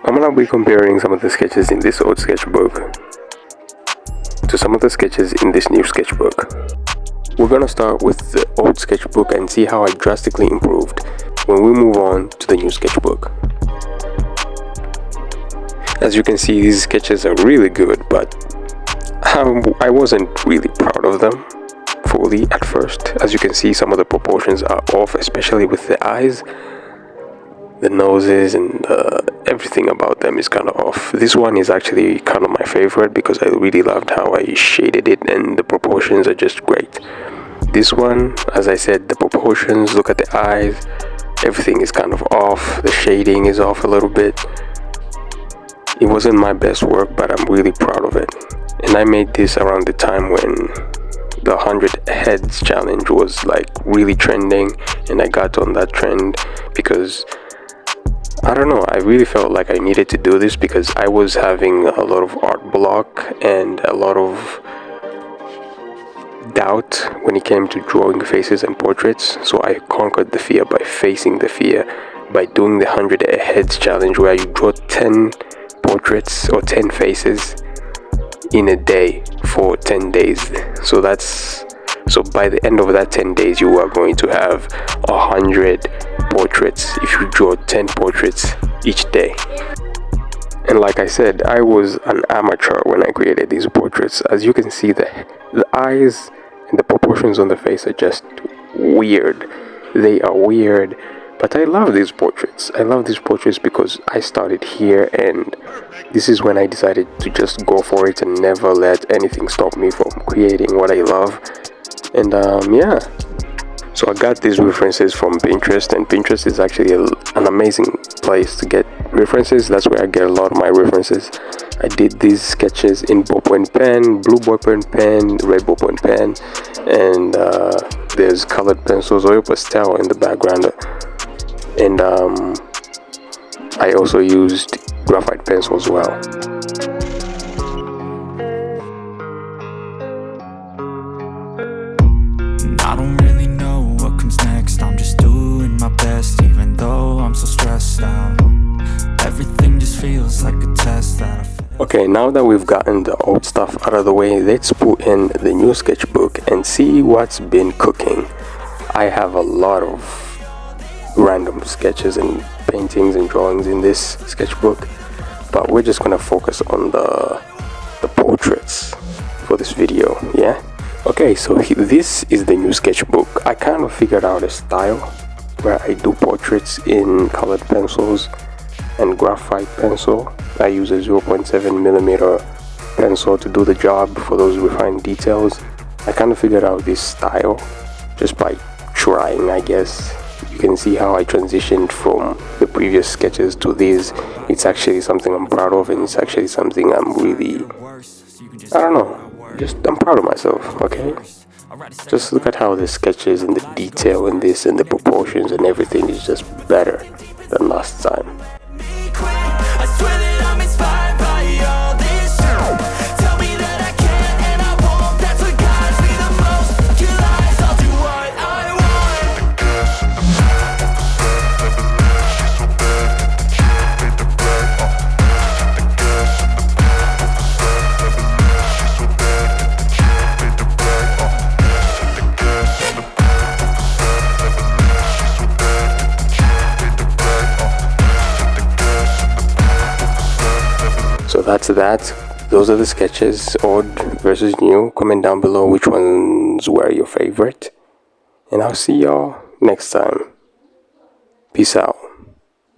I'm gonna be comparing some of the sketches in this old sketchbook to some of the sketches in this new sketchbook. We're gonna start with the old sketchbook and see how I drastically improved when we move on to the new sketchbook. As you can see, these sketches are really good, but I wasn't really proud of them fully at first. As you can see, some of the proportions are off, especially with the eyes. The noses and everything about them is kind of off. This one is actually kind of my favorite because I really loved how I shaded it, and the proportions are just great. This one, as I said, the proportions, look at the eyes, everything is kind of off. The shading is off a little bit. It wasn't my best work, but I'm really proud of it. And I made this around the time when the 100 heads challenge was like really trending, and I got on that trend because I don't know, I really felt like I needed to do this because I was having a lot of art block and a lot of doubt when it came to drawing faces and portraits. So I conquered the fear by facing the fear, by doing the 100 heads challenge, where you draw 10 portraits or 10 faces in a day for 10 days. So by the end of that 10 days, you are going to have 100 portraits if you draw 10 portraits each day. And like I said, I was an amateur when I created these portraits. As you can see, the eyes and the proportions on the face are just weird. They are weird, but I love these portraits. I love these portraits because I started here, and this is when I decided to just go for it and never let anything stop me from creating what I love. And yeah, so I got these references from Pinterest, and Pinterest is actually an amazing place to get references. That's where I get a lot of my references. I did these sketches in ballpoint pen, blue ballpoint pen, red ballpoint pen, and there's colored pencils, oil pastel in the background, and I also used graphite pencil as well. I don't really know what comes next. I'm just doing my best, even though I'm so stressed out. Everything just feels like a test that I failed. Okay, now that we've gotten the old stuff out of the way, let's put in the new sketchbook and see what's been cooking. I have a lot of random sketches and paintings and drawings in this sketchbook, but we're just gonna focus on the portraits for this video. Yeah, okay, so this is the new sketchbook. I kind of figured out a style where I do portraits in colored pencils and graphite pencil. I use a 0.7mm pencil to do the job for those refined details. I kind of figured out this style just by trying, I guess. You can see how I transitioned from the previous sketches to these. It's actually something I'm proud of, and it's actually something I'm really, I don't know, I'm proud of myself, okay? Just look at how the sketches and the detail in this and the proportions and everything is just better than last time. I swear that I'm inspired by all this. Tell me that I can and I won't. That's what guides me the most. Your lies, I'll do what I want. So that's that. Those are the sketches, old versus new. Comment down below which ones were your favorite. And I'll see y'all next time. Peace out.